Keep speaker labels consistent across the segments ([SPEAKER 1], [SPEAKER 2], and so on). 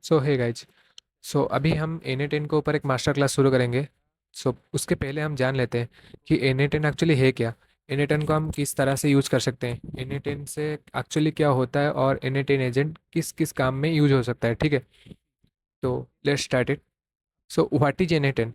[SPEAKER 1] सो hey guys, सो अभी हम N के ऊपर एक मास्टर क्लास शुरू करेंगे। सो उसके पहले हम जान लेते हैं कि एन एक्चुअली है क्या। एन को हम किस तरह से यूज कर सकते हैं, एन से एक्चुअली क्या होता है, और एन एजेंट किस किस काम में यूज हो सकता है। ठीक है, तो let's start it. So what is N?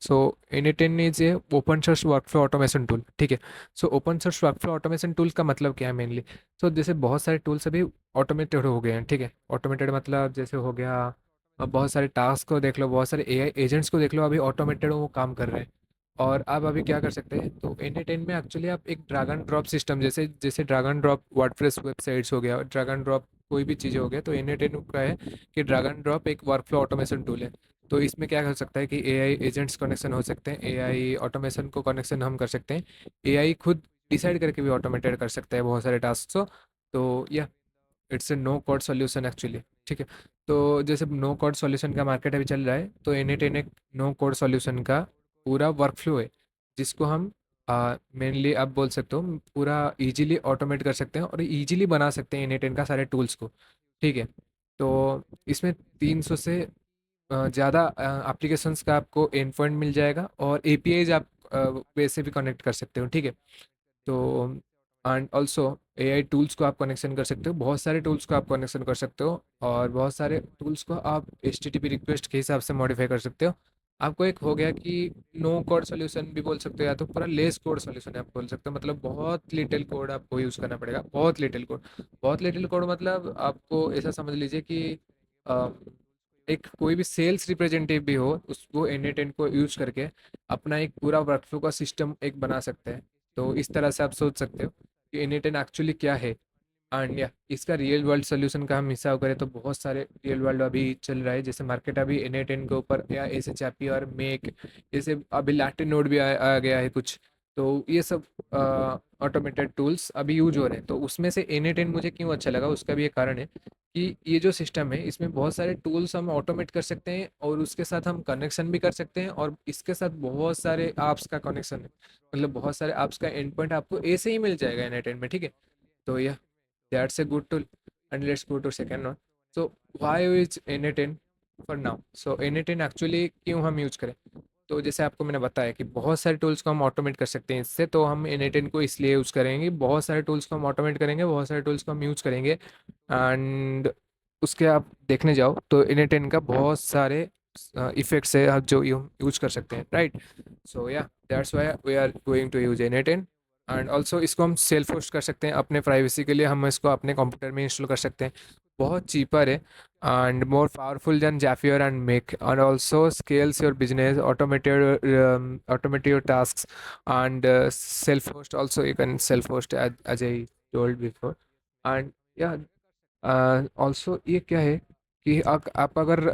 [SPEAKER 1] So N is a open source workflow automation tool. ठीक है, so open source workflow automation tool का मतलब क्या है मेनली। सो जैसे बहुत सारे टूल्स अभी ऑटोमेटेड हो गए हैं। ठीक है, ऑटोमेटेड मतलब जैसे हो गया, अब बहुत सारे टास्क को देख लो, बहुत सारे एआई एजेंट्स को देख लो, अभी ऑटोमेटेड वो काम कर रहे हैं। और आप अभी क्या कर सकते हैं, तो एन में एक्चुअली आप एक ड्रैग एंड ड्रॉप सिस्टम, जैसे जैसे drag and drop WordPress websites हो गया, ड्रैग एंड ड्रॉप कोई भी चीज़ हो गया, तो एन का है कि ड्रैग एंड ड्रॉप एक वर्कफ्लो ऑटोमेशन टूल है। तो इसमें क्या हो सकता है कि एआई एजेंट्स कनेक्शन हो सकते हैं, एआई ऑटोमेशन को कनेक्शन हम कर सकते हैं, एआई खुद डिसाइड करके भी ऑटोमेटेड कर सकता है बहुत सारे टास्क को। तो yeah it's a no code solution actually. ठीक है, तो जैसे नो कोड सॉल्यूशन का मार्केट अभी चल रहा है, तो एन एक नो कोड सॉल्यूशन का पूरा वर्कफ्लो है, जिसको हम मेनली आप बोल सकते हो पूरा इजीली ऑटोमेट कर सकते हैं और इजीली बना सकते हैं एन का सारे टूल्स को। ठीक है, तो इसमें 300 से ज़्यादा एप्लीकेशंस का आपको एंड पॉइंट मिल जाएगा, और एपीआईज आप वैसे भी कनेक्ट कर सकते हो। ठीक है, तो एंड ऑल्सो एआई टूल्स को आप कनेक्शन कर सकते हो, बहुत सारे टूल्स को आप कनेक्शन कर सकते हो, और बहुत सारे टूल्स को आप H T T P request के हिसाब से मॉडिफाई कर सकते हो। आपको एक हो गया कि नो कोड सोल्यूशन भी बोल सकते हो, या तो पूरा लेस कोड सोल्यूशन आप बोल सकते हो, मतलब बहुत लिटिल कोड आपको यूज़ करना पड़ेगा, बहुत लिटिल कोड। बहुत लिटिल कोड मतलब आपको ऐसा समझ लीजिए कि अ, एक कोई भी सेल्स रिप्रेजेंटेटिव भी हो, उस वो एन को यूज करके अपना एक पूरा वर्कफ्लो का सिस्टम एक बना सकते हैं। तो इस तरह से आप सोच सकते हो कि एन एक्चुअली क्या है। एंड या इसका रियल वर्ल्ड सोल्यूशन का हम हिसाब करें तो बहुत सारे रियल वर्ल्ड अभी चल रहा है, जैसे मार्केट अभी एन के ऊपर या एस एच और मेक, जैसे अभी लैटिन नोड भी आ गया है कुछ। तो ये सब ऑटोमेटेड टूल्स अभी यूज हो रहे हैं, तो उसमें से एन मुझे क्यों अच्छा लगा, उसका भी एक कारण है कि ये जो सिस्टम है इसमें बहुत सारे टूल्स हम ऑटोमेट कर सकते हैं, और उसके साथ हम कनेक्शन भी कर सकते हैं, और इसके साथ बहुत सारे ऐप्स का कनेक्शन है, मतलब बहुत सारे ऐप्स का एंड पॉइंट आपको ऐसे ही मिल जाएगा एन में। ठीक है, तो यह that's a good tool. And let's go to second one. So why is N for now. So N actually क्यों हम यूज करें, तो जैसे आपको मैंने बताया कि बहुत सारे टूल्स को हम ऑटोमेट कर सकते हैं इससे, तो हम एन को इसलिए यूज़ करेंगे, बहुत सारे टूल्स को हम ऑटोमेट करेंगे, बहुत सारे टूल्स को हम यूज़ करेंगे। एंड उसके आप देखने जाओ तो एन का बहुत सारे इफेक्ट्स है, आप जो यूज कर सकते हैं, right. So yeah that's why we are going to use N. And also इसको हम सेल्फ होस्ट कर सकते हैं अपने प्राइवेसी के लिए, हम इसको अपने कंप्यूटर में इंस्टॉल कर सकते हैं। बहुत चीपर है and more powerful than Zapier and Make, and also scales your business, automate your tasks, and self-host also. You can self-host as I told before, and yeah, also ये क्या है कि आप अगर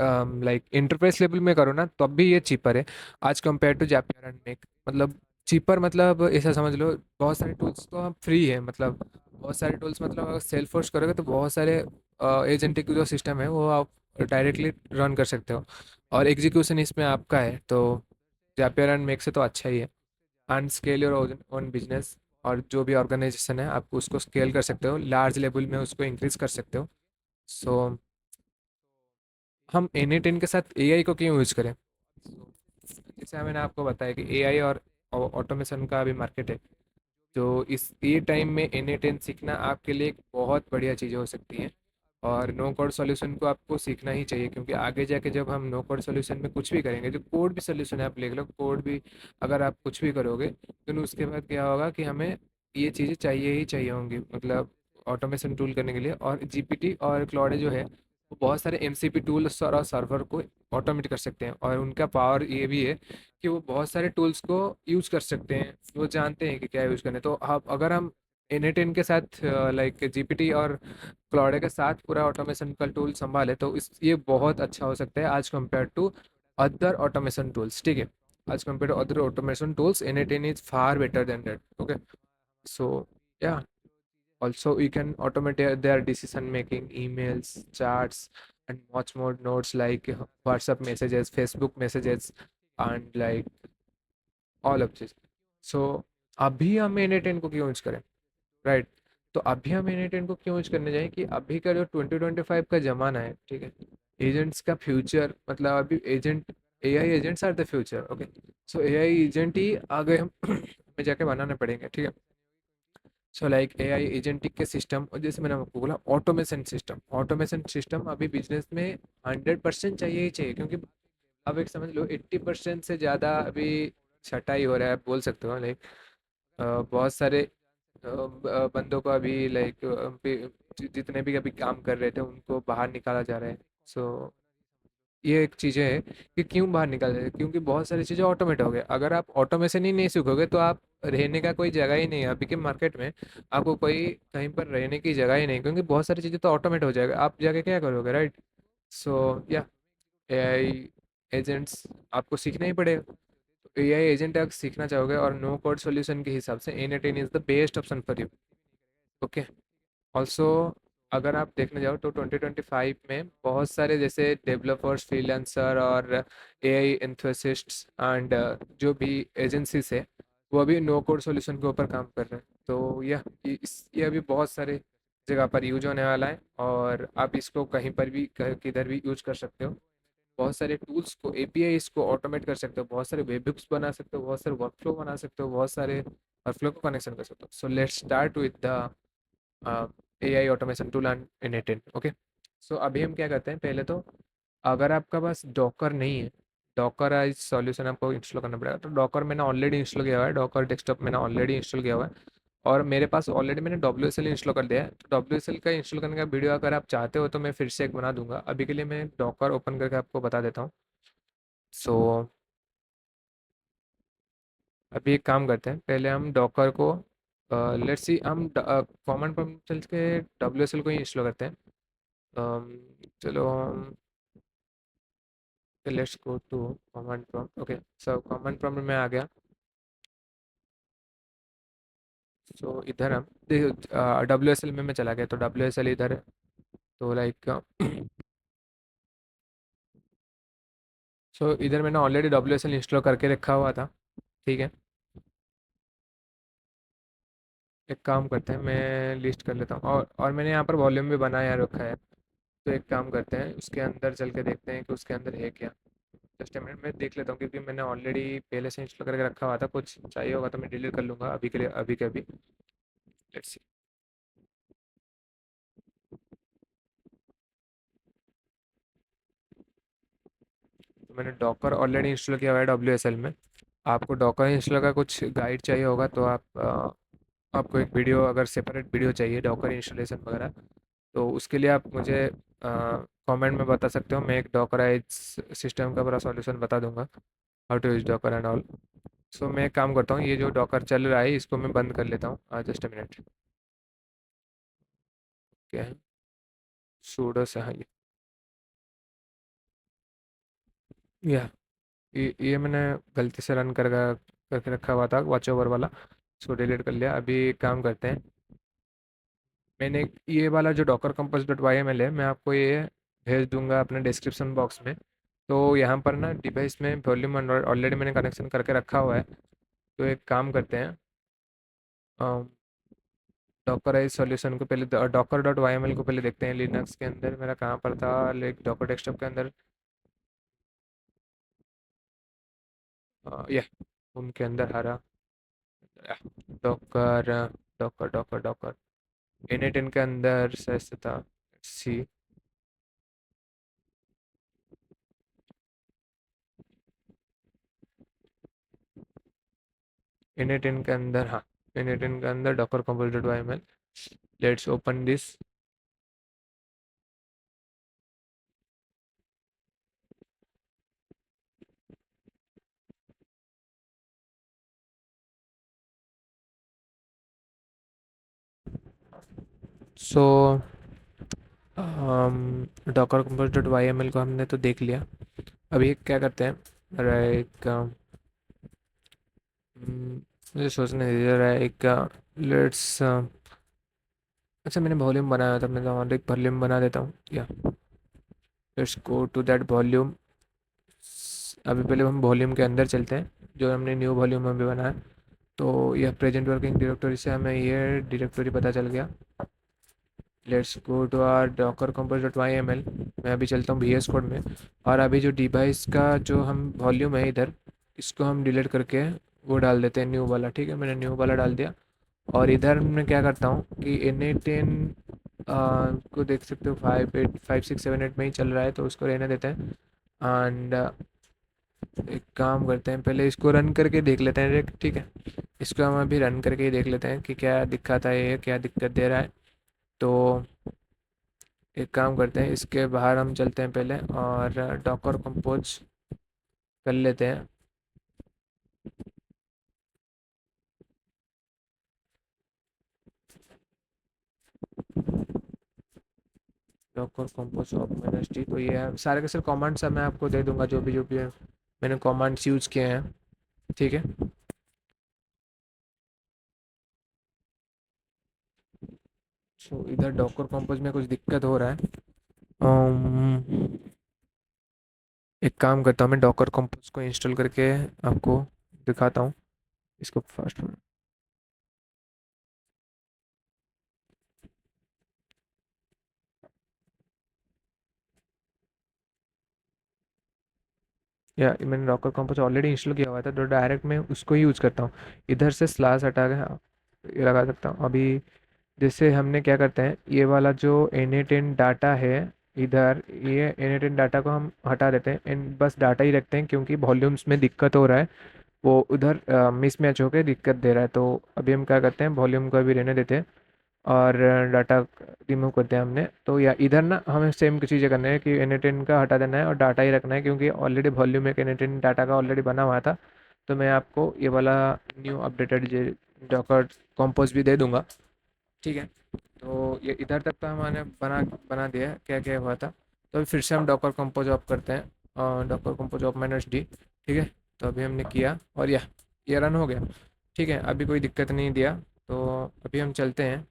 [SPEAKER 1] लाइक इंटरप्राइज लेवल में करो ना, तब भी ये चीपर है आज compare to Zapier and Make. मतलब चीपर मतलब ऐसा समझ लो, बहुत सारे टूल्स तो आप फ्री है, मतलब बहुत सारे टूल्स, मतलब अगर सेल्फ होस्ट करोगे तो बहुत सारे एजेंटिक जो सिस्टम है वो आप डायरेक्टली रन कर सकते हो, और एग्जीक्यूशन इसमें आपका है। तो जैपियर एंड मेक से तो अच्छा ही है। And scale your own business, और जो भी ऑर्गेनाइजेशन है आप उसको स्केल कर सकते हो, लार्ज लेवल में उसको इंक्रीज कर सकते हो। सो हम एन के साथ एआई को क्यों यूज करें। जैसे मैंने आपको बताया कि एआई और ऑटोमेशन का अभी मार्केट है, तो इस ये टाइम में एन सीखना आपके लिए एक बहुत बढ़िया चीज़ हो सकती है। और नो कोड सॉल्यूशन को आपको सीखना ही चाहिए, क्योंकि आगे जाके जब हम नो कोड सॉल्यूशन में कुछ भी करेंगे, जो कोड भी सॉल्यूशन है आप लिख लो, कोड भी अगर आप कुछ भी करोगे, तो उसके बाद क्या होगा कि हमें ये चीज़ें चाहिए ही चाहिए होंगी, मतलब ऑटोमेशन टूल करने के लिए। और जीपीटी और क्लाउड जो है वो बहुत सारे एमसीपी टूल्स और सर्वर को ऑटोमेट कर सकते हैं, और उनका पावर ये भी है कि वो बहुत सारे टूल्स को यूज़ कर सकते हैं, वो जानते हैं कि क्या यूज़ करना है। तो आप अगर हम एन के साथ लाइक जीपीटी और क्लाउड के साथ पूरा ऑटोमेशन का टूल संभाले, तो इस ये बहुत अच्छा हो सकता है आज compare to other automation tools. ठीक है, आज compare to other automation tools N is far better than that. Okay, so या also you can automate their decision making, emails, charts, and much more notes like WhatsApp messages, Facebook messages, and like all of this. So अभी हम N को क्यों use करें, right. तो अभी हम N को क्यों यूज करने जाएं कि अभी का जो 2025 का ज़माना है, ठीक है, एजेंट्स का फ्यूचर मतलब अभी agent, AI agents are the future, okay. So AI agent ही आगे हम हमें जाके बनाने पड़ेंगे, ठीक है। सो लाइक एआई एजेंटिक के सिस्टम, और जैसे मैंने आपको बोला ऑटोमेशन सिस्टम, ऑटोमेशन सिस्टम अभी बिजनेस में 100% चाहिए ही चाहिए, क्योंकि अब एक समझ लो 80% से ज़्यादा अभी छटाई हो रहा है, आप बोल सकते हो लाइक बहुत सारे बंदों को अभी लाइक जितने भी अभी काम कर रहे थे उनको बाहर निकाला जा रहा है। सो ये एक चीज़ें है कि क्यों बाहर निकाल रहे हैं, क्योंकि बहुत सारी चीज़ें ऑटोमेट हो गए। अगर आप ऑटोमेशन ही नहीं सीखोगे तो आप रहने का कोई जगह ही नहीं है अभी के मार्केट में। आपको कोई कहीं पर रहने की जगह ही नहीं, क्योंकि बहुत सारी चीज़ें तो ऑटोमेट हो जाएगा, आप जाके क्या करोगे, राइट। सो या एआई एजेंट्स आपको सीखना ही पड़ेगा। तो एआई एजेंट अगर सीखना चाहोगे और नो कोड सॉल्यूशन के हिसाब से N18 is the best option for you, okay. Also अगर आप देखने जाओ तो 2025 में बहुत सारे जैसे डेवलपर्स, फ्रीलांसर और एआई एंथुसिस्ट्स एंड जो भी एजेंसीज है वो अभी नो कोड सॉल्यूशन के ऊपर काम कर रहे हैं। तो ये अभी बहुत सारे जगह पर यूज होने वाला है, और आप इसको कहीं पर भी किधर भी यूज कर सकते हो। बहुत सारे टूल्स को, एपीआईज को ऑटोमेट कर सकते हो, बहुत सारे वेब बुक्स बना सकते हो, बहुत सारे वर्कफ्लो बना सकते हो, बहुत सारे वर्कफ्लो को कनेक्शन कर सकते हो। So let's start with the AI automation tool and in okay. So अभी हम क्या करते हैं, पहले तो अगर आपका पास डॉकर नहीं है, डॉकराइज सॉल्यूशन आपको इंस्टॉल करना पड़ेगा। तो डॉकर मैंने ऑलरेडी इंस्टॉल किया हुआ है, डॉकर डेस्कटॉप मैंने ऑलरेडी इंस्टॉल किया हुआ है, और मेरे पास ऑलरेडी मैंने डब्ल्यू एस एल इंस्टॉल कर दिया है। तो डब्ल्यू एस एल का इंस्टॉल करने का वीडियो अगर आप चाहते हो तो मैं फिर से एक बना दूंगा। अभी के लिए मैं डॉकर ओपन करके आपको बता देता हूँ। सो अभी एक काम करते हैं, पहले हम डॉकर को लेट्स सी हम कॉमन पर चल के डब्ल्यू एस एल को ही इंस्टॉल करते हैं। चलो let's go to command prompt, okay. So command prompt में आ गया। सो इधर हम डब्ल्यू एस एल में मैं चला गया, तो डब्ल्यू एस एल इधर है। तो लाइक सो इधर मैंने already W S L install करके रखा हुआ था, ठीक है। एक काम करते हैं, मैं लिस्ट कर लेता हूँ, और मैंने यहाँ पर वॉल्यूम भी बनाया रखा है। तो एक काम करते हैं, उसके अंदर चल के देखते हैं कि उसके अंदर है क्या। जस्ट मिनट में देख लेता हूँ, क्योंकि मैंने ऑलरेडी पहले से इंस्टॉल करके रखा हुआ था। कुछ चाहिए होगा तो मैं डिलीट कर लूँगा अभी के लिए, अभी के अभी। Let's see. तो मैंने डॉकर ऑलरेडी इंस्टॉल किया हुआ है डब्ल्यू एस एल में। आपको डॉकर इंस्टॉल का कुछ गाइड चाहिए होगा तो आपको एक वीडियो, अगर सेपरेट वीडियो चाहिए डॉकर इंस्टॉलेशन वगैरह, तो उसके लिए आप मुझे कमेंट में बता सकते हो। मैं एक डॉकराइज सिस्टम का पूरा सॉल्यूशन बता दूंगा, how to use Docker and all. So मैं एक काम करता हूँ, ये जो डॉकर चल रहा है इसको मैं बंद कर लेता हूँ, जस्ट अ मिनट। क्या है सूडो से, हाँ ये मैंने गलती से रन करके रखा हुआ था वॉच ओवर वाला, इसको डिलीट कर लिया। अभी एक काम करते हैं, मैंने ये वाला जो Docker compose dot Y M L है, मैं आपको ये भेज दूंगा अपने डिस्क्रिप्शन बॉक्स में। तो यहाँ पर ना डिवाइस में वॉल्यूम ऑलरेडी मैंने कनेक्शन करके रखा हुआ है। तो एक काम करते हैं, डॉकराइज सॉल्यूशन को पहले, Docker dot Y M L को पहले देखते हैं। लिनक्स के अंदर मेरा कहाँ पर था, लाइक डॉकर डेस्कटॉप के अंदर, यह उनके अंदर हरा Docker Docker Docker Docker N18 के अंदर शायद था। सी N18 के अंदर, हाँ N18 के अंदर Docker compose dot Y M L. Let's open this. So Docker compose dot Y M L को हमने तो देख लिया। अभी क्या करते हैं, लाइक मुझे सोचने दीजिए, लाइक लेट्स अच्छा मैंने वॉल्यूम बनाया था, मैं तो और एक वॉल्यूम बना देता हूँ yeah let's go to that volume. अभी पहले हम वॉल्यूम के अंदर चलते हैं, जो हमने न्यू वॉल्यूम अभी बनाया। तो यह प्रेजेंट वर्किंग डायरेक्टरी से हमें ये डायरेक्टरी पता चल गया। Let's go to our Docker compose dot Y M L. मैं अभी चलता हूँ VS कोड में, और अभी जो डिवाइस का जो हम वॉल्यूम है इधर, इसको हम डिलीट करके वो डाल देते हैं न्यू वाला। ठीक है, मैंने न्यू वाला डाल दिया। और इधर मैं क्या करता हूँ कि NA10 को देख सकते हो 5, 8, 5, 6, 7, 8 में ही चल रहा है, तो उसको रहने देते हैं। एंड एक काम करते हैं, पहले इसको रन करके देख लेते हैं। ठीक है, इसको हम अभी रन करके ही देख लेते हैं कि क्या दिक्कत है, ये क्या दिक्कत दे रहा है। तो एक काम करते हैं, इसके बाहर हम चलते हैं पहले और डॉकर कंपोज कर लेते हैं। डॉकर कंपोज ऑफ -d, तो ये है सारे के सारे कमांड्स मैं आपको दे दूंगा, जो भी है मैंने कमांड्स यूज़ किए हैं। ठीक है, सो इधर डॉकर कंपोज में कुछ दिक्कत हो रहा है। एक काम करता हूँ, मैं डॉकर कंपोज को इंस्टॉल करके आपको दिखाता हूँ इसको फर्स्ट। या मैंने डॉकर कंपोज ऑलरेडी इंस्टॉल किया हुआ था, तो डायरेक्ट मैं उसको ही यूज़ करता हूँ। इधर से स्लैश हटा के हाँ, ये लगा सकता हूँ अभी। जैसे हमने क्या करते हैं, ये वाला जो NA10 डाटा है इधर, ये NA10 डाटा को हम हटा देते हैं एंड बस डाटा ही रखते हैं, क्योंकि वॉल्यूम्स में दिक्कत हो रहा है, वो उधर मिसमैच होकर दिक्कत दे रहा है। तो अभी हम क्या करते हैं, वॉल्यूम को अभी रहने देते हैं और डाटा रिमूव करते हैं हमने। तो या इधर ना हमें सेम कुछ चीज़ें करना है कि NA10 का हटा देना है और डाटा ही रखना है, क्योंकि ऑलरेडी वॉल्यूम एक NA10 डाटा का ऑलरेडी बना हुआ था। तो मैं आपको ये वाला न्यू अपडेटेड डॉकर कंपोज भी दे दूंगा। ठीक है, तो ये इधर तक तो हमने बना बना दिया है क्या क्या हुआ था। तो अभी फिर से हम डॉकर कंपोज ऑफ करते हैं, डॉकर कंपोज ऑफ -d। ठीक है, तो अभी हमने किया और ये रन हो गया। ठीक है, अभी कोई दिक्कत नहीं दिया। तो अभी हम चलते हैं,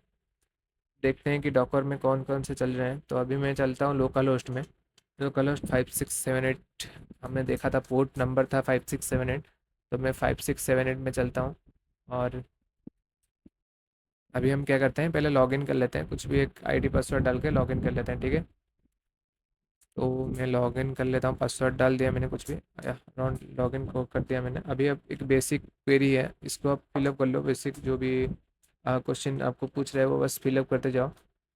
[SPEAKER 1] देखते हैं कि डॉकर में कौन कौन से चल रहे हैं। तो अभी मैं चलता हूँ लोकल होस्ट में। लोकल होस्ट 5678 हमने देखा था, पोर्ट नंबर था 5678। तो मैं 5678 में चलता हूँ। और अभी हम क्या करते हैं, पहले लॉगिन कर लेते हैं, कुछ भी एक ID पासवर्ड डाल के लॉगिन कर लेते हैं। ठीक है, तो मैं लॉगिन कर लेता हूँ, पासवर्ड डाल दिया मैंने कुछ भी, अराउंड लॉगिन को कर दिया मैंने। अभी अब एक बेसिक क्वेरी है, इसको आप फिलअप कर लो। बेसिक जो भी क्वेश्चन आपको पूछ रहे हैं वो बस फिलअप करते जाओ।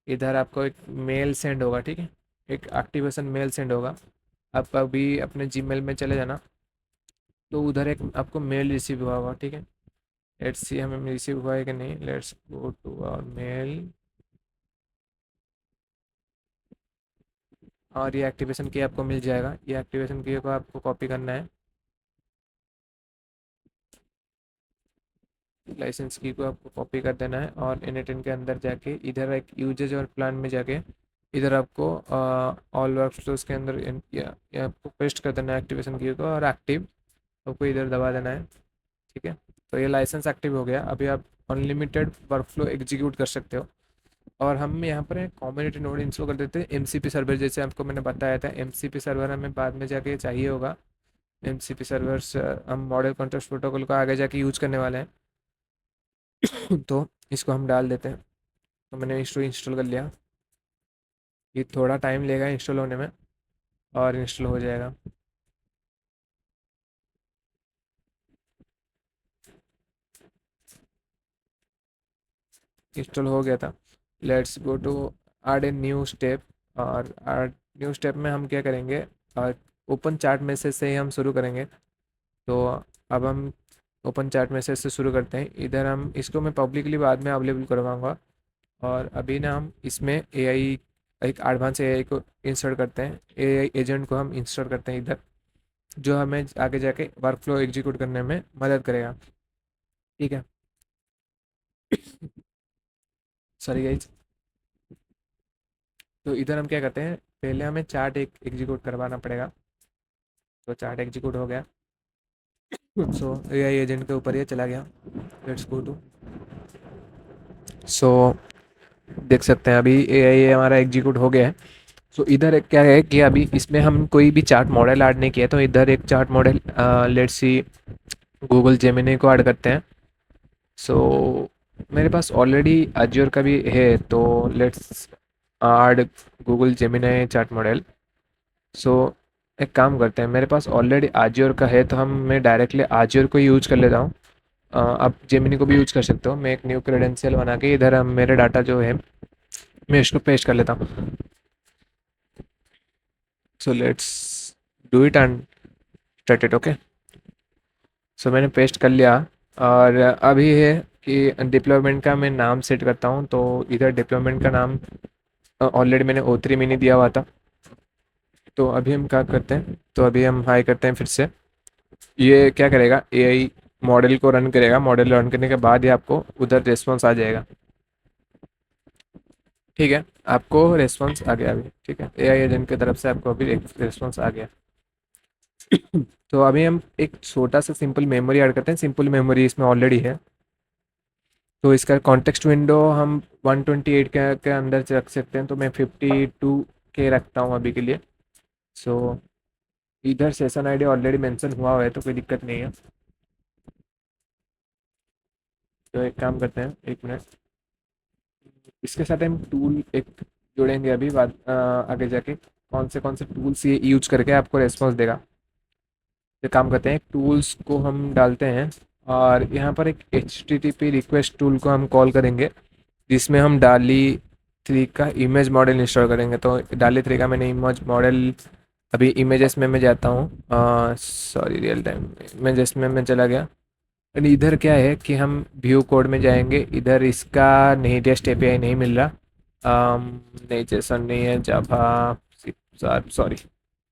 [SPEAKER 1] इधर आपको एक मेल सेंड होगा। ठीक है, एक एक्टिवेशन मेल सेंड होगा। आप अभी अपने जीमेल में चले जाना, तो उधर एक आपको मेल रिसीव हुआ होगा। ठीक है, लेट्स सी हमें रिसीव हुआ है कि नहीं। Let's go to our mail, और ये एक्टिवेशन की आपको मिल जाएगा। ये एक्टिवेशन की को आपको कॉपी करना है, लाइसेंस की को आपको कॉपी कर देना है, और NA10 के अंदर जाके इधर एक यूजेज और प्लान में जाके इधर आपको ऑल वर्क फ्लोज के अंदर ये आपको पेस्ट कर देना है एक्टिवेशन की को, और एक्टिव आपको इधर दबा देना है। ठीक है, तो ये लाइसेंस एक्टिव हो गया। अभी आप अनलिमिटेड वर्कफ्लो एग्जीक्यूट कर सकते हो। और हम यहाँ पर एक कम्युनिटी नोड इंस्टॉल कर देते हैं, MCP सर्वर, जैसे आपको मैंने बताया था। MCP सर्वर हमें बाद में जाके चाहिए होगा। MCP सर्वर्स हम मॉडल कॉन्टेक्स्ट प्रोटोकॉल को आगे जाके यूज़ करने वाले हैं। तो इसको हम डाल देते हैं। तो मैंने इसको इंस्टॉल कर लिया। ये थोड़ा टाइम लेगा इंस्टॉल होने में, और इंस्टॉल हो जाएगा। इंस्टॉल हो गया था। Let's go to add a new step. और ऐड न्यू स्टेप में हम क्या करेंगे, ओपन चार्ट मैसेज से ही हम शुरू करेंगे। तो अब हम ओपन चार्ट मैसेज से शुरू करते हैं। इधर हम इसको मैं पब्लिकली बाद में अवेलेबल करवाऊँगा। और अभी ना हम इसमें AI, एक एडवांस AI को इंस्टॉल करते हैं। AI एजेंट को हम इंस्टॉल करते हैं इधर, जो हमें आगे जाके वर्क फ्लो एग्जीक्यूट करने में मदद करेगा। ठीक है, सॉरी गाइज। तो इधर हम क्या करते हैं, पहले हमें चार्ट एक एग्जीक्यूट करवाना पड़ेगा। तो चार्ट एग्जीक्यूट हो गया। सो AI एजेंट के ऊपर ये चला गया। लेट्स गो टू, सो देख सकते हैं अभी AI हमारा एग्जीक्यूट हो गया है। सो इधर एक क्या है कि अभी इसमें हम कोई भी चार्ट मॉडल ऐड नहीं किया, तो इधर एक chart model let's C Google Gemini को ऐड करते हैं। सो मेरे पास ऑलरेडी अज्योर का भी है, तो let's add Google Gemini chat model. So एक काम करते हैं, मेरे पास ऑलरेडी आजियोर का है तो हम मैं डायरेक्टली आजियोर को यूज कर लेता हूँ। आप जेमिनी को भी यूज कर सकते हो। मैं एक न्यू क्रेडेंशियल बना के इधर हम मेरे डाटा जो है मैं इसको पेस्ट कर लेता हूँ। So let's do it and start it. Okay, so मैंने पेस्ट कर लिया। और अभी है कि डिप्लॉयमेंट का मैं नाम सेट करता हूँ। तो इधर डिप्लॉयमेंट का नाम ऑलरेडी मैंने O3 मिनी दिया हुआ था। तो अभी हम क्या करते हैं, तो अभी हम हाई करते हैं फिर से। ये क्या करेगा, एआई मॉडल को रन करेगा। मॉडल रन करने के बाद ही आपको उधर रिस्पॉन्स आ जाएगा। ठीक है, आपको रिस्पॉन्स आ गया अभी। ठीक है, एआई एजेंट की तरफ से आपको अभी एक रिस्पॉन्स आ गया। तो अभी हम एक छोटा सा सिंपल मेमोरी ऐड करते हैं। सिंपल मेमोरी इसमें ऑलरेडी है। तो इसका कॉन्टेक्स्ट विंडो हम 128 के अंदर से रख सकते हैं। तो मैं 52 के रखता हूँ अभी के लिए। सो इधर सेशन आईडी ऑलरेडी मेंशन हुआ है तो कोई दिक्कत नहीं है। तो एक काम करते हैं, एक मिनट, इसके साथ हम टूल एक जोड़ेंगे अभी बाद आगे जाके कौन से टूल्स ये यूज करके आपको रेस्पॉन्स देगा। तो काम करते हैं, टूल्स को हम डालते हैं और यहाँ पर एक HTTP रिक्वेस्ट टूल को हम कॉल करेंगे जिसमें हम डाली 3 का इमेज मॉडल इंस्टॉल करेंगे। तो डाली 3 का मैंने इमेज मॉडल अभी इमेजेस में मैं जाता हूँ, सॉरी रियल टाइम इमेजेस में मैं चला गया। और इधर क्या है कि हम व्यू कोड में जाएंगे। इधर इसका नहीं, रेस्ट एपीआई नहीं मिल रहा। नहीं, जेसन नहीं है, जावा, सॉरी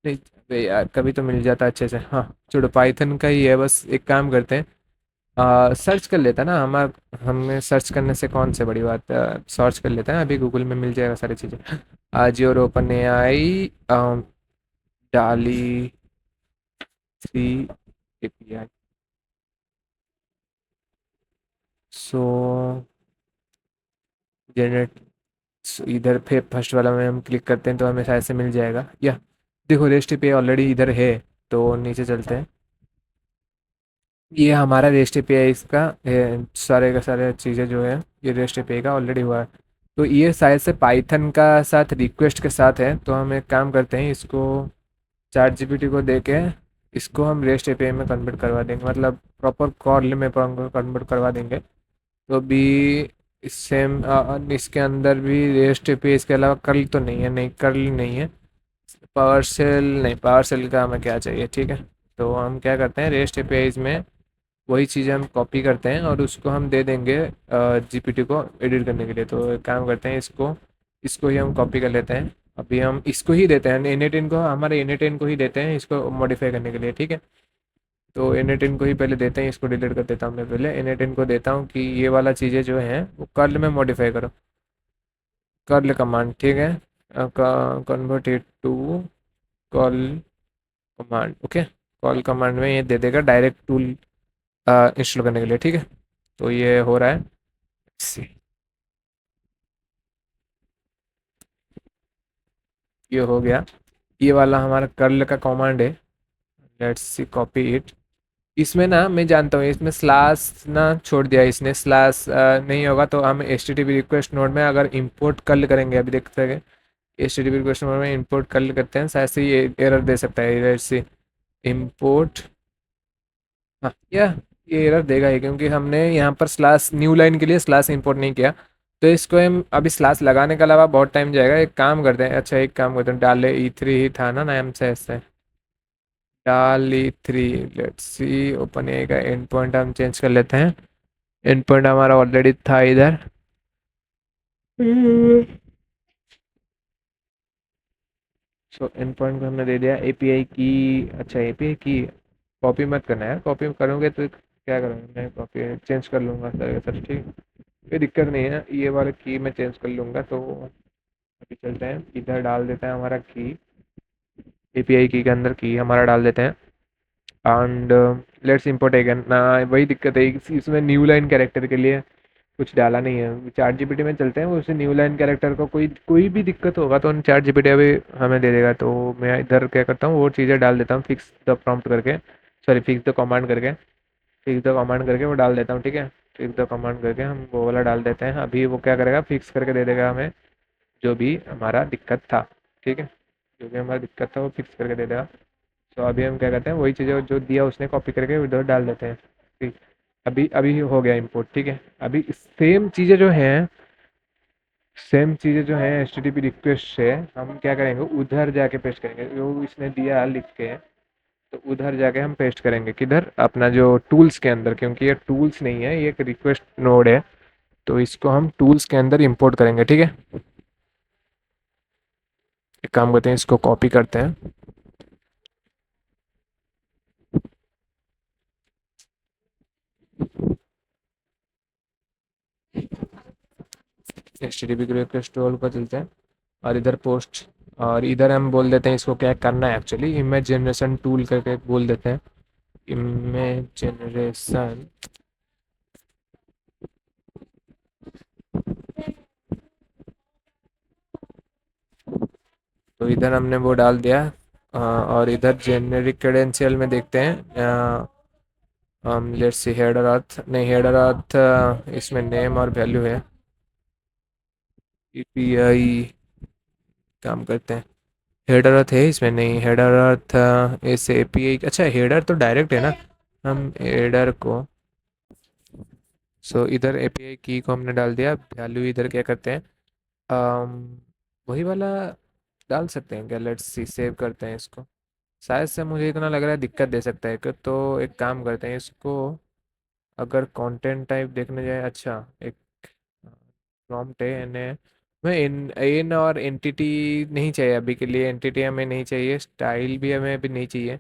[SPEAKER 1] नहीं। अबे यार कभी तो मिल जाता अच्छे से। हाँ छोड़ो, पाइथन का ही है। बस एक काम करते हैं, सर्च कर लेता ना हमें सर्च करने से कौन से बड़ी बात है। सर्च कर लेते हैं, अभी गूगल में मिल जाएगा सारी चीज़ें। आज और ओपन एआई डाली 3 एपीआई। सो जनरेट, इधर पे फर्स्ट वाला में हम क्लिक करते हैं तो हमें शायद से मिल जाएगा। या देखो, रेस्ट एपीआई ऑलरेडी इधर है। तो नीचे चलते हैं, ये हमारा रेस्ट एपीआई इसका सारे का सारे चीज़ें जो है ये रेस्ट एपीआई का ऑलरेडी हुआ है। तो ये शायद से पाइथन का साथ रिक्वेस्ट के साथ है। तो हम एक काम करते हैं, इसको चैट जीपीटी को दे के इसको हम रेस्ट एपीआई में कन्वर्ट करवा देंगे, मतलब प्रॉपर कॉल में कन्वर्ट करवा देंगे। तो अभी इस सेम इसके अंदर भी रेस्ट एपीआई इसके अलावा कर्ल तो नहीं है, नहीं कर्ल नहीं है। पावर सेल नहीं, पावर सेल का हमें क्या चाहिए। ठीक है, तो हम क्या करते हैं, रेस्ट एपीआईज में वही चीज़ें हम कॉपी करते हैं और उसको हम दे देंगे जीपीटी को एडिट करने के लिए। तो एक काम करते हैं, इसको इसको ही हम कॉपी कर लेते हैं। अभी हम इसको ही देते हैं एन10 को, हमारे एन10 को ही देते हैं इसको मॉडिफाई करने के लिए। ठीक है, तो एन10 को ही पहले देते हैं। इसको डिलीट कर देता हूँ मैं, पहले एन10 को देता हूँ कि ये वाला चीज़ें जो हैं वो कर्ल में मॉडिफाई करो। कर्ल कमांड, ठीक है, convert it to call command. Okay, call command में ये दे देगा डायरेक्ट टूल इंस्टॉल करने के लिए। ठीक है, तो ये हो रहा है। See, ये हो गया। ये वाला हमारा कर्ल का कमांड है। Let's see copy it. इसमें ना मैं जानता हूँ, इसमें स्लैश ना छोड़ दिया इसने। स्लैश नहीं होगा तो हम HTTP रिक्वेस्ट नोड में अगर इंपोर्ट कर्ल करेंगे, अभी देखते हैं HTTP रिक्वेस्ट नोड में इंपोर्ट कर्ल करते हैं, शायद से ये एरर दे सकता है। लेट्स सी इंपोर्ट, हाँ ये एरर देगा ही क्योंकि हमने यहाँ पर स्लैश न्यू लाइन के लिए स्लैश इंपोर्ट नहीं किया। तो इसको हम अभी स्लैश लगाने के अलावा बहुत टाइम जाएगा। एक काम करते हैं, अच्छा एक काम करते हैं, डाले E3 ही था ना नाम से ऐसे, डाल E3। लेट्स सी ओपन ए का एंड पॉइंट हम चेंज कर लेते हैं। एंड पॉइंट हमारा ऑलरेडी था इधर। सो एंड पॉइंट को हमने दे दिया एपीआई की। अच्छा एपीआई की कॉपी मत करना यार, कॉपी करोगे तो क्या करूँगा मैं, कॉपी चेंज कर लूँगा सर सर। ठीक, कोई दिक्कत नहीं है, ये वाला की मैं चेंज कर लूँगा। तो अभी चलते हैं, इधर डाल देते हैं हमारा की, एपीआई की के अंदर की हमारा डाल देते हैं। एंड लेट्स इंपोर्ट अगेन ना। वही दिक्कत है, इसमें न्यू लाइन कैरेक्टर के लिए कुछ डाला नहीं है। चैट जीपीटी में चलते हैं, उसे न्यू लाइन कैरेक्टर को कोई कोई भी दिक्कत होगा तो चैट जीपीटी अभी हमें दे देगा। तो मैं इधर क्या करता हूँ, वो चीज़ें डाल देता हूँ फिक्स द प्रॉम्प्ट करके, सॉरी फिक्स द कमांड करके, फिक्स द कमांड करके वो डाल देता हूँ। ठीक है, फिक्स द कमांड करके हम वो वाला डाल देते हैं। अभी वो क्या करेगा, फिक्स करके दे देगा हमें जो भी हमारा दिक्कत था। ठीक है, जो भी हमारा दिक्कत था वो फिक्स करके दे देगा। तो अभी हम क्या करते हैं, वही चीज़ें जो दिया उसने कॉपी करके उधर डाल देते हैं। ठीक। अभी अभी हो गया इंपोर्ट, ठीक है। अभी सेम चीज़ें जो हैं, सेम चीज़ें जो हैं H T T P request से हम क्या करेंगे, उधर जाके पेस्ट करेंगे जो इसने दिया लिख के। तो उधर जाके हम पेस्ट करेंगे किधर, अपना जो टूल्स के अंदर, क्योंकि ये टूल्स नहीं है, ये एक रिक्वेस्ट नोड है। तो इसको हम टूल्स के अंदर इंपोर्ट करेंगे, ठीक है। एक काम करते हैं, इसको कॉपी करते हैं। H T T P request tool पर चलते हैं और इधर पोस्ट। और इधर हम बोल देते हैं इसको क्या करना है, एक्चुअली इमेज जनरेशन टूल करके बोल देते हैं। Image generation. तो इधर हमने वो डाल दिया। और इधर जेनेरिक क्रेडेंशियल में देखते हैं। हम लेट्स सी हेडर अर्थ, नहीं हेडर अर्थ, इसमें नेम और वैल्यू है। एपीआई काम करते हैं। हेडर अर्थ है इसमें, नहीं हेडर अर्थ इस एपीआई, अच्छा हेडर तो डायरेक्ट है ना। हम हेडर को, सो इधर एपीआई की को हमने डाल दिया, वैल्यू इधर क्या करते हैं, वही वाला डाल सकते हैं क्या, लेट्स सी सेव करते हैं इसको। शायद से मुझे इतना लग रहा है दिक्कत दे सकता है तो एक काम करते हैं इसको। अगर कंटेंट टाइप देखने जाए, अच्छा एक प्रॉम्प्ट है इन्हें, मैं इन इन और एंटिटी नहीं चाहिए अभी के लिए, एंटिटी हमें नहीं चाहिए, स्टाइल भी हमें अभी नहीं चाहिए।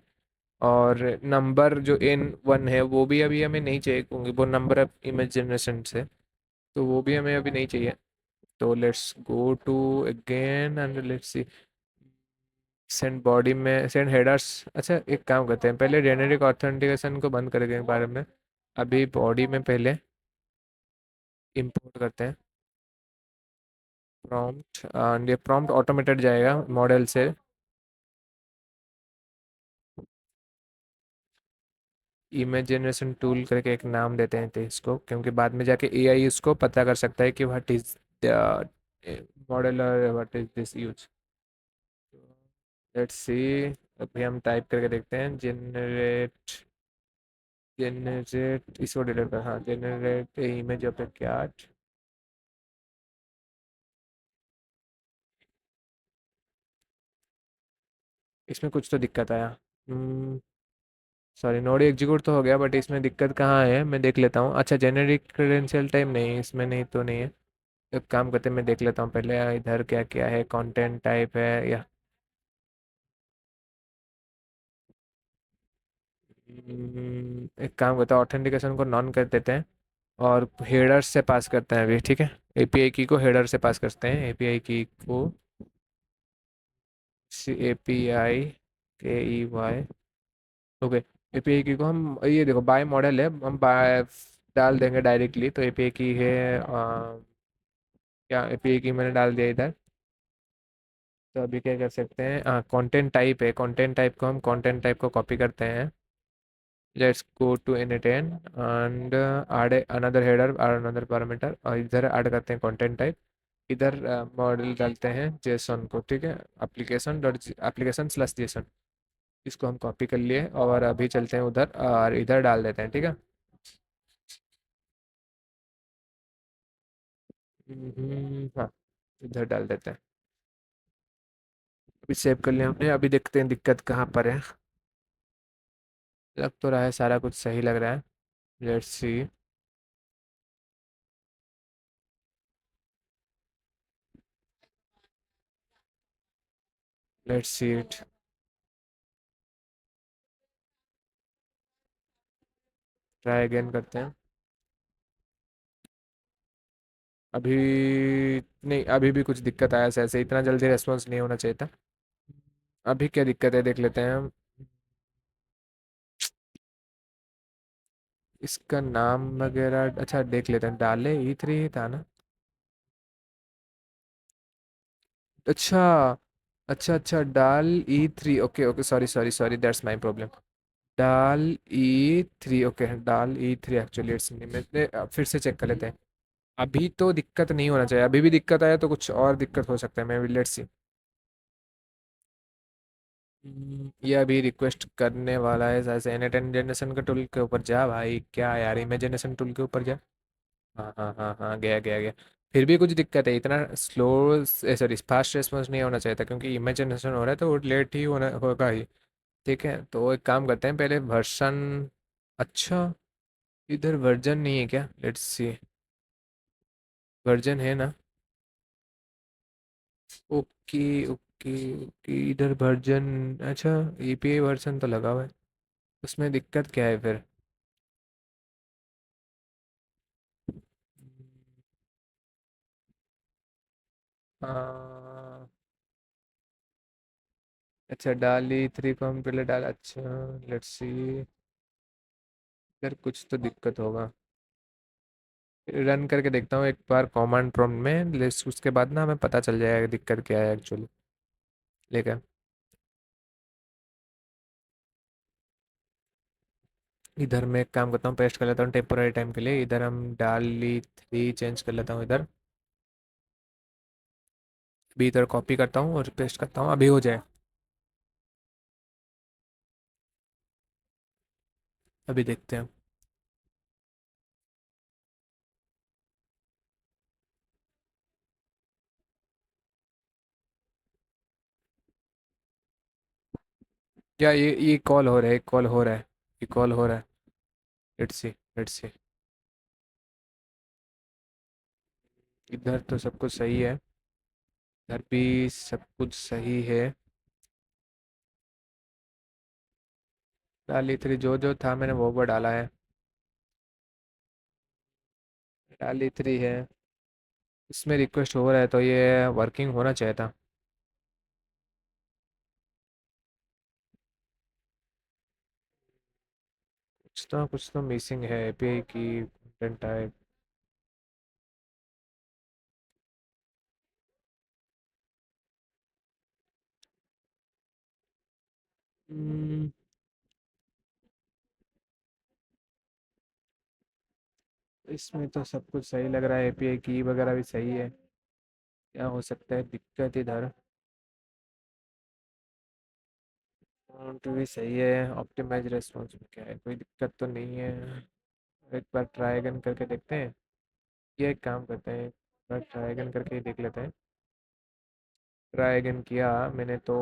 [SPEAKER 1] और नंबर जो N1 है वो भी अभी हमें नहीं चाहिए, क्योंकि वो नंबर ऑफ इमेज जनरेशन से, तो वो भी हमें अभी नहीं चाहिए। तो let's go to again and let's see send body में सेंड हेडर्स। अच्छा एक काम करते हैं, पहले जेनेरिक ऑथेंटिकेशन को बंद करेंगे बारे में। अभी बॉडी में पहले इंपोर्ट करते हैं प्रॉम्प्ट, एंड ये प्रॉम्प्ट ऑटोमेटेड जाएगा मॉडल से। इमेज जनरेशन टूल करके एक नाम देते हैं तो इसको, क्योंकि बाद में जाके एआई इसको पता कर सकता है कि व्हाट इज द मॉडल और what is this use. Let's see. अभी हम टाइप करके देखते हैं, जनरेट, जनरेट इसको डिलीट कर, हाँ generate image of the cat. इसमें कुछ तो दिक्कत आया। सॉरी, नोड एग्जीक्यूट तो हो गया, बट इसमें दिक्कत कहाँ है मैं देख लेता हूँ। अच्छा जेनेरिक क्रेडेंशियल टाइप नहीं, इसमें नहीं तो नहीं है। एक काम करते हैं, मैं देख लेता हूँ पहले इधर क्या क्या है, कंटेंट टाइप है या एक काम करते हैं ऑथेंटिकेशन को नॉन कर देते हैं और हेडर से पास करते हैं अभी, ठीक है। एपीआई की को हेडर से पास करते हैं, एपीआई की को एपीआई के ई वाई, ओके। एपीआई की को हम ये देखो बाय मॉडल है, हम बाय डाल देंगे डायरेक्टली, तो एपीआई की है क्या, एपीआई की मैंने डाल दिया इधर। तो अभी क्या कर सकते हैं, कंटेंट टाइप है, कंटेंट टाइप को हम कंटेंट टाइप को कॉपी करते हैं। Let's go to N10 and add another header और अनदर पैरामीटर, और इधर ऐड करते हैं कंटेंट टाइप। इधर मॉडल डालते हैं जेसन को, ठीक है। Application dot application slash Jason, इसको हम कॉपी कर लिए और अभी चलते हैं उधर और इधर डाल देते हैं, ठीक है। हाँ, इधर डाल देते हैं। अभी सेव कर लिया हमने, अभी देखते हैं दिक्कत कहाँ पर है। लग तो रहा है सारा कुछ सही लग रहा है। Let's see. Let's see it. Try again करते हैं। अभी नहीं, अभी भी कुछ दिक्कत आया, ऐसे इतना जल्दी रेस्पॉन्स नहीं होना चाहिए था। अभी क्या दिक्कत है देख लेते हैं हम। इसका नाम वगैरह अच्छा देख लेते हैं, डाले E3 ही था ना। अच्छा अच्छा डाल E3, okay okay, sorry sorry sorry, that's my problem. डाल E3, ओके डाल E3 एक्चुअली इट्स, फिर से चेक कर लेते हैं। अभी तो दिक्कत नहीं होना चाहिए, अभी भी दिक्कत आया तो कुछ और दिक्कत हो सकता है, मैं लेट्स सी। ये अभी रिक्वेस्ट करने वाला है जैसे एन जनरेशन के टूल के ऊपर जा भाई, क्या यार इमेजिनेशन टूल के ऊपर जा। हाँ हाँ हाँ हाँ, गया गया गया। फिर भी कुछ दिक्कत है, इतना स्लो, सॉरी फास्ट रेस्पॉन्स नहीं होना चाहिए था, क्योंकि इमेजिनेशन हो रहा है तो वो लेट ही होना होगा ही। ठीक है, तो एक काम करते हैं पहले वर्जन। अच्छा, इधर वर्जन नहीं है क्या? Let's see. वर्जन है ना? ओके ओके ओके, इधर वर्जन। अच्छा, एपीआई वर्जन तो लगा हुआ है। उसमें दिक्कत क्या है फिर? आ, अच्छा, डाली थ्री को हम पहले डाला, अच्छा। Let's see. इधर कुछ तो दिक्कत होगा। रन करके देखता हूँ एक बार कमांड प्रॉम्प्ट में, उसके बाद ना हमें पता चल जाएगा दिक्कत क्या है एक्चुअली। लेकिन इधर मैं एक काम करता हूँ, पेस्ट कर लेता हूँ टेम्पोररी टाइम के लिए। इधर हम डाली थ्री चेंज कर लेता हूँ इधर। अभी इधर कॉपी करता हूँ और पेस्ट करता हूँ, अभी हो जाए। अभी देखते हैं। क्या ये कॉल हो रहा है, एक कॉल हो रहा है। ये कॉल हो रहा है। Let's see, let's see. इधर तो सब कुछ सही है। इधर भी सब कुछ सही है। डाली थ्री जो जो था मैंने वो डाला है। डाली थ्री है। इसमें रिक्वेस्ट हो रहा है तो ये वर्किंग होना चाहिए था। कुछ तो मिसिंग है एपीआई की कंटेंट टाइप। हम्म, इसमें तो सब कुछ सही लग रहा है, एपीआई की वगैरह भी सही है। क्या हो सकता है दिक्कत इधर? तो भी सही है, ऑप्टिमाइज रेस्पॉन्स में क्या है, कोई दिक्कत तो नहीं है। एक बार ट्राई अगन करके देखते हैं। ये एक काम करते हैं, एक बार ट्राई अगन करके ही देख लेते हैं। ट्राई अगन किया मैंने तो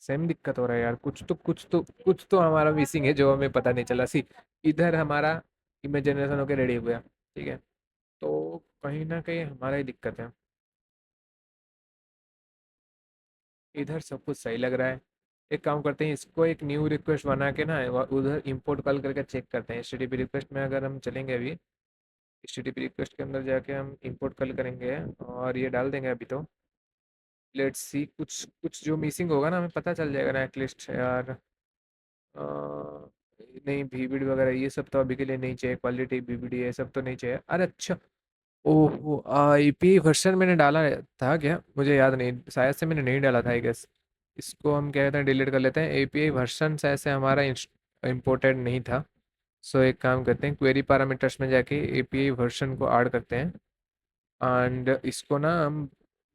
[SPEAKER 1] सेम दिक्कत हो रहा है यार। कुछ तो हमारा मिसिंग है जो हमें पता नहीं चला। सी, इधर हमारा इमेजिनेशन होकर रेडी हो गया। ठीक है, तो कहीं ना कहीं हमारा ही दिक्कत है। इधर सब कुछ सही लग रहा है। एक काम करते हैं, इसको एक न्यू रिक्वेस्ट बना के ना उधर इंपोर्ट कॉल करके चेक करते हैं। एचटीटीपी रिक्वेस्ट में अगर हम चलेंगे अभी, एचटीटीपी रिक्वेस्ट के अंदर जाके हम इंपोर्ट कॉल करेंगे और ये डाल देंगे अभी तो। लेट्स सी, कुछ कुछ जो मिसिंग होगा ना हमें पता चल जाएगा ना एटलीस्ट यार। अ, नहीं, वीबीडी वगैरह ये सब तो अभी के लिए नहीं चाहिए, क्वालिटी वीबीडी ये सब तो नहीं चाहिए। अरे अच्छा, ओहो, आईपी वर्जन मैंने डाला था क्या? मुझे याद नहीं, शायद से मैंने नहीं डाला था आई गेस। इसको हम क्या कहते हैं, डिलीट कर लेते हैं। एपीआई वर्जन शायद से हमारा इम्पोर्टेड नहीं था। सो एक काम करते हैं, क्वेरी पैरामीटर्स में जाके एपीआई वर्जन को ऐड करते हैं। एंड इसको ना हम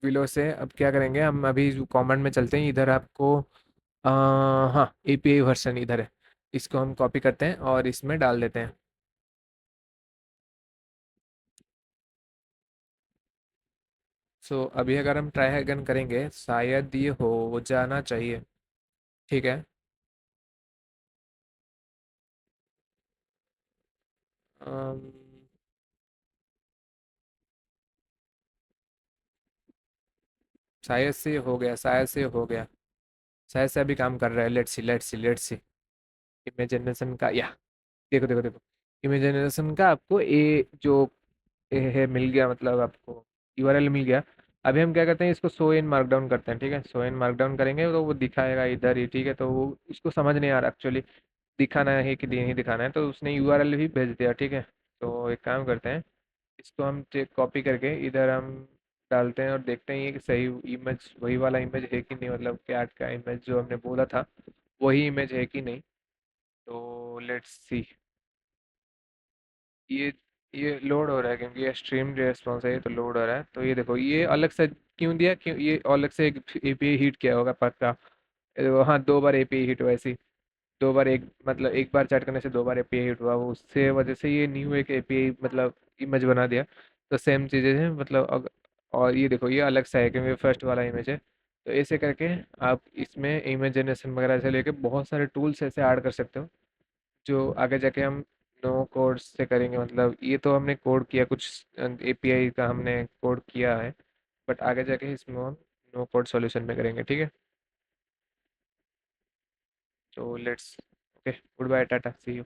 [SPEAKER 1] विलो से अब क्या करेंगे, हम अभी कमेंट में चलते हैं। इधर आपको हाँ, एपीआई वर्जन इधर है। इसको हम कॉपी करते हैं और इसमें डाल देते हैं। सो अभी अगर हम ट्राई अगन करेंगे शायद ये हो जाना चाहिए। ठीक है। अम, शायद से हो गया, शायद से हो गया। शायद से अभी काम कर रहा है। Let's see, let's see, let's see. Imagination का या, देखो देखो देखो, इमेजिनेशन का आपको ए जो ए है मिल गया, मतलब आपको यूआरएल मिल गया। अभी हम क्या करते हैं, इसको शो इन मार्कडाउन करते हैं। ठीक है, शो इन मार्कडाउन करेंगे तो वो दिखाएगा इधर ही। ठीक है, तो वो उसको समझ नहीं आ रहा एक्चुअली दिखाना है कि नहीं दिखाना है, तो उसने यूआरएल भी भेज दिया। ठीक है, तो एक काम करते हैं, इसको हम कॉपी करके इधर हम डालते हैं और देखते हैं ये कि सही इमेज वही वाला इमेज है कि नहीं, मतलब कैट का इमेज जो हमने बोला था वही इमेज है कि नहीं। तो लेट्स सी। ये ये लोड हो रहा है क्योंकि ये स्ट्रीम रेस्पॉन्स है, ये तो लोड हो रहा है। तो ये देखो ये अलग से क्यों दिया, क्यों ये अलग से एक एपीआई हीट किया होगा पक्का। ये देखो, हाँ 2 बार एपीआई हीट हुआ ऐसी। 2 बार, एक मतलब एक बार चैट करने से 2 बार एपीआई हिट हुआ, वो उससे वजह से ये न्यू एक एपीआई मतलब इमेज बना दिया। तो सेम चीज़ें हैं मतलब और ये देखो ये अलग सा है क्योंकि फर्स्ट वाला इमेज है। तो ऐसे करके आप इसमें इमेज जनरेशन वगैरह से लेके बहुत सारे टूल्स ऐसे ऐड कर सकते हो, जो आगे जाके हम नो कोड से करेंगे। मतलब ये तो हमने कोड किया कुछ, एपीआई का हमने कोड किया है, बट आगे जाके इसमें हम नो कोड सॉल्यूशन में करेंगे, ठीक है। तो लेट्स, ओके, गुड बाय, टाटा, सी यू।